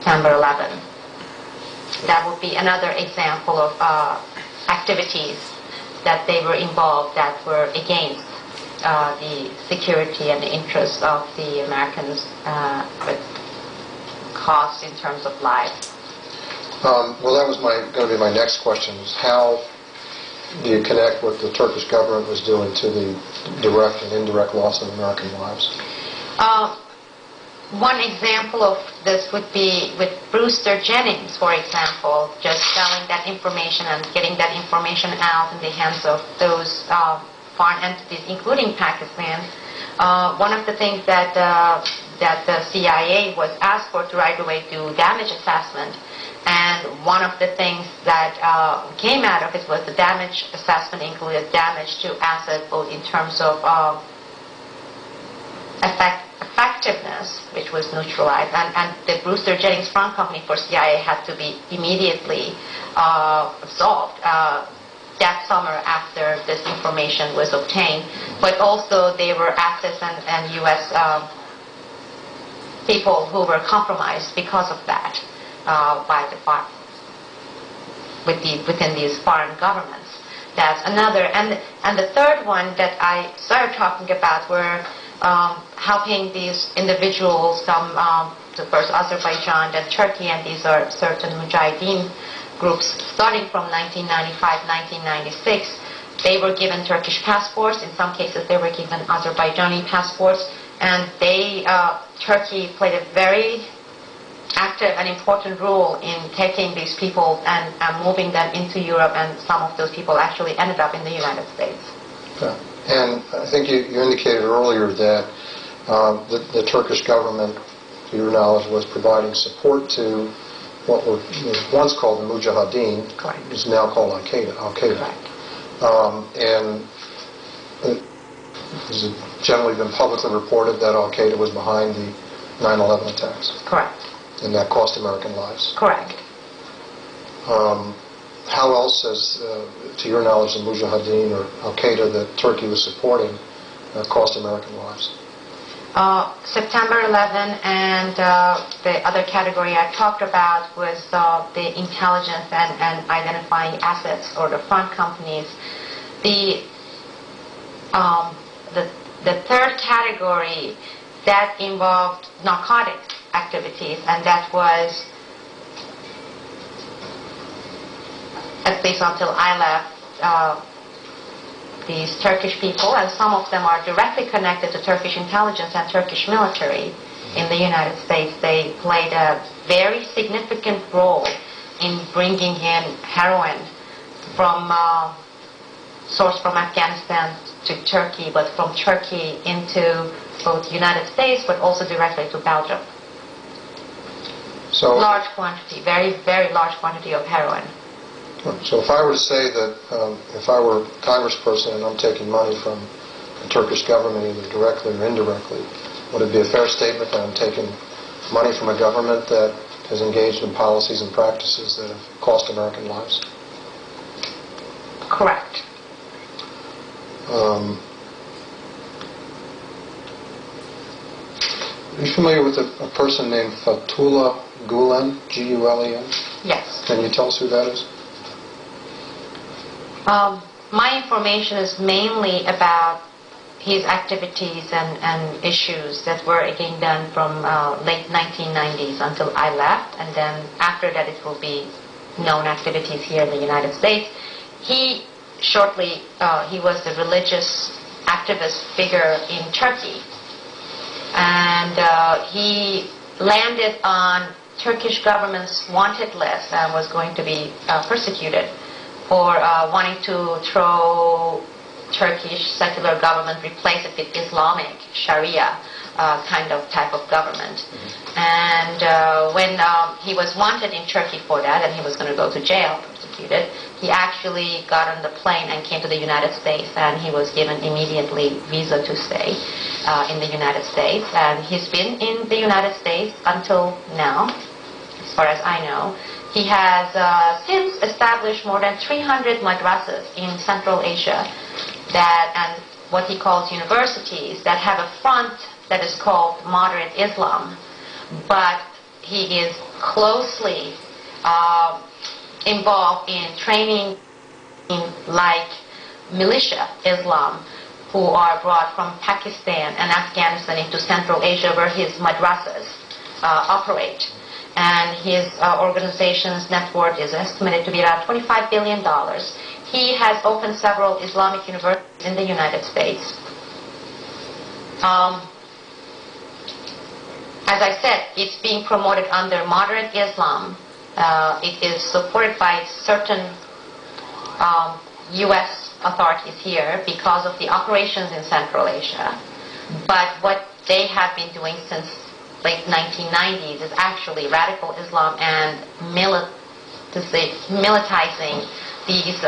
September 11. That would be another example of activities that they were involved that were against the security and the interests of the Americans with cost in terms of lives. Well, that was going to be my next question, is how do you connect what the Turkish government was doing to the direct and indirect loss of American lives? One example of this would be with Brewster Jennings, for example, just selling that information and getting that information out in the hands of those foreign entities, including Pakistan. One of the things that the CIA was asked for to right away do damage assessment, and one of the things that came out of it was the damage assessment included damage to assets, both in terms of effectiveness, which was neutralized, and the Brewster Jennings Front Company for CIA had to be immediately absolved that summer after this information was obtained. But also there were assets and U.S. people who were compromised because of that within these foreign governments. That's another. And the third one that I started talking about were helping these individuals come to first Azerbaijan, then Turkey, and these are certain Mujahideen groups starting from 1995, 1996. They were given Turkish passports. In some cases, they were given Azerbaijani passports, and Turkey played a very active and important role in taking these people and moving them into Europe, and some of those people actually ended up in the United States. Okay. And I think you indicated earlier that the Turkish government, to your knowledge, was providing support to what was once called the Mujahideen, is now called Al-Qaeda. And it has generally been publicly reported that Al-Qaeda was behind the 9/11 attacks. Correct. And that cost American lives. Correct. How else has, to your knowledge, the Mujahideen or Al-Qaeda that Turkey was supporting cost American lives? September 11 and the other category I talked about was the intelligence and identifying assets or the front companies. The third category that involved narcotics activities, and that was, at least until I left, these Turkish people, and some of them are directly connected to Turkish intelligence and Turkish military in the United States. They played a very significant role in bringing in heroin from sourced from Afghanistan to Turkey, but from Turkey into both the United States, but also directly to Belgium. So large quantity, very, very large quantity of heroin. So if I were to say that if I were a congressperson and I'm taking money from the Turkish government, either directly or indirectly, would it be a fair statement that I'm taking money from a government that has engaged in policies and practices that have cost American lives? Correct. Are you familiar with a person named Fethullah Gulen, G-U-L-E-N? Yes. Can you tell us who that is? My information is mainly about his activities and issues that were again done from late 1990s until I left, and then after that it will be known activities here in the United States. He was the religious activist figure in Turkey, and he landed on Turkish government's wanted list and was going to be persecuted for wanting to throw Turkish secular government, replace it with Islamic Sharia type of government. And when he was wanted in Turkey for that, and he was going to go to jail, persecuted, he actually got on the plane and came to the United States, and he was given immediately visa to stay in the United States. And he's been in the United States until now, as far as I know. He has since established more than 300 madrasas in Central Asia and what he calls universities that have a front that is called moderate Islam. But he is closely involved in training like militia Islam, who are brought from Pakistan and Afghanistan into Central Asia, where his madrasas operate. And his organization's net worth is estimated to be about $25 billion. He has opened several Islamic universities in the United States. As I said, it's being promoted under moderate Islam. It is supported by certain U.S. authorities here because of the operations in Central Asia. But what they have been doing since late 1990s is actually radical Islam and militarizing these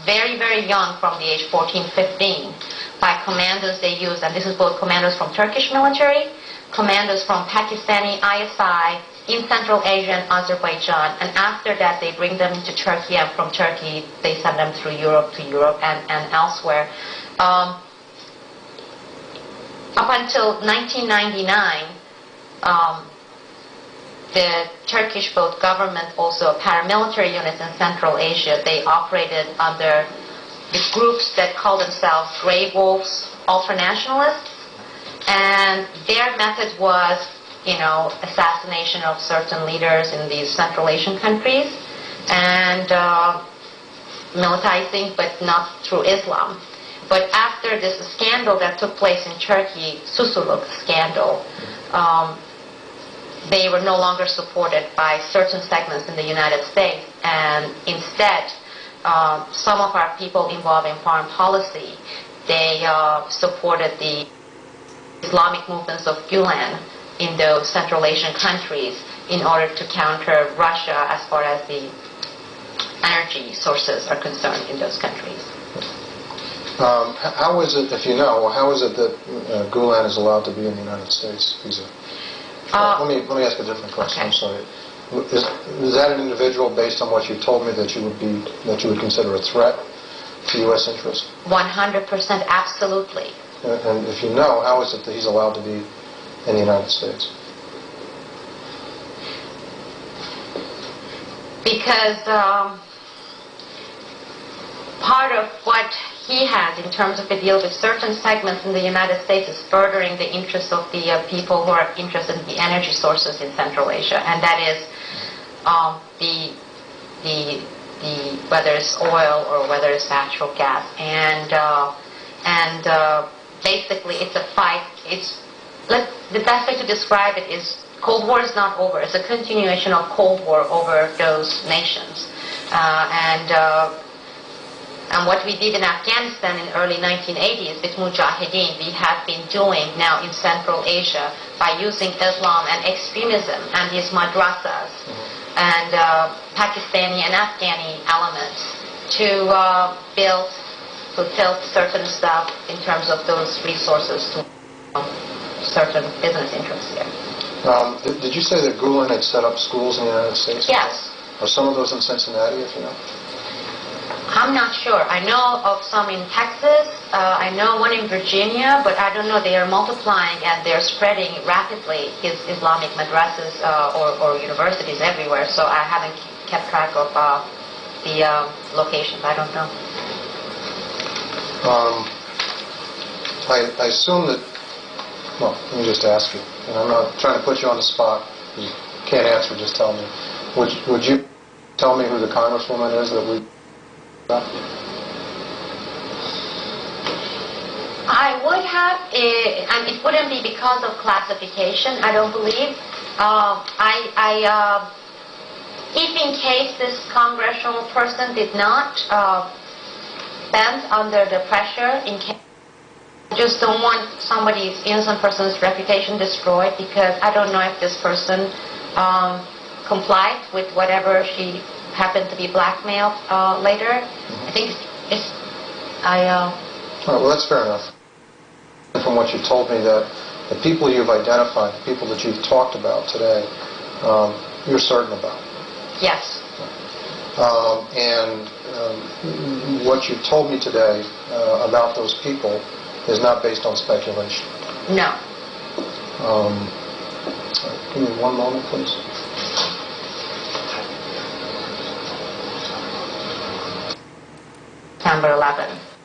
very, very young, from the age 14, 15, by commandos they use, and this is both commandos from Turkish military, commandos from Pakistani ISI in Central Asia and Azerbaijan, and after that they bring them into Turkey, and from Turkey they send them through Europe to Europe and elsewhere. Up until 1999, the Turkish both government, also paramilitary units in Central Asia, they operated under the groups that call themselves Grey Wolves ultranationalists, and their method was, assassination of certain leaders in these Central Asian countries and militarizing, but not through Islam. But after this scandal that took place in Turkey, Susurluk scandal, they were no longer supported by certain segments in the United States, and instead some of our people involved in foreign policy, they supported the Islamic movements of Gulen in those Central Asian countries in order to counter Russia as far as the energy sources are concerned in those countries. How is it, if you know, how is it that Gulen is allowed to be in the United States visa? Let me ask a different question. Okay. I'm sorry. Is that an individual based on what you told me that you would consider a threat to U.S. interests? 100%, absolutely. And if you know, how is it that he's allowed to be in the United States? Because part of what he has in terms of a deal with certain segments in the United States is furthering the interests of the people who are interested in the energy sources in Central Asia, and that is the whether it's oil or whether it's natural gas, and basically it's a fight. The best way to describe it is Cold War is not over. It's a continuation of Cold War over those nations, and what we did in Afghanistan in early 1980s with Mujahideen, we have been doing now in Central Asia by using Islam and extremism and these madrasas and Pakistani and Afghani elements to fulfill certain stuff in terms of those resources to certain business interests here. Did you say that Gulen had set up schools in the United States? Yes. Are some of those in Cincinnati, if you know? I'm not sure. I know of some in Texas. I know one in Virginia, but I don't know. They are multiplying and they're spreading rapidly, his Islamic madrasas or universities everywhere. So I haven't kept track of the locations. I don't know. I assume that, well, let me just ask you, and I'm not trying to put you on the spot. You can't answer, just tell me. Would you tell me who the congresswoman is that we... I would have, and it wouldn't be because of classification, I don't believe. If in case this congressional person did not bend under the pressure, in case I just don't want somebody's innocent person's reputation destroyed, because I don't know if this person complied with whatever she happened to be blackmailed later. I think All right, well, that's fair enough. From what you told me, that the people you've identified, the people that you've talked about today, you're certain about. Yes. And what you told me today about those people is not based on speculation. No. Give me one moment, please. September 11.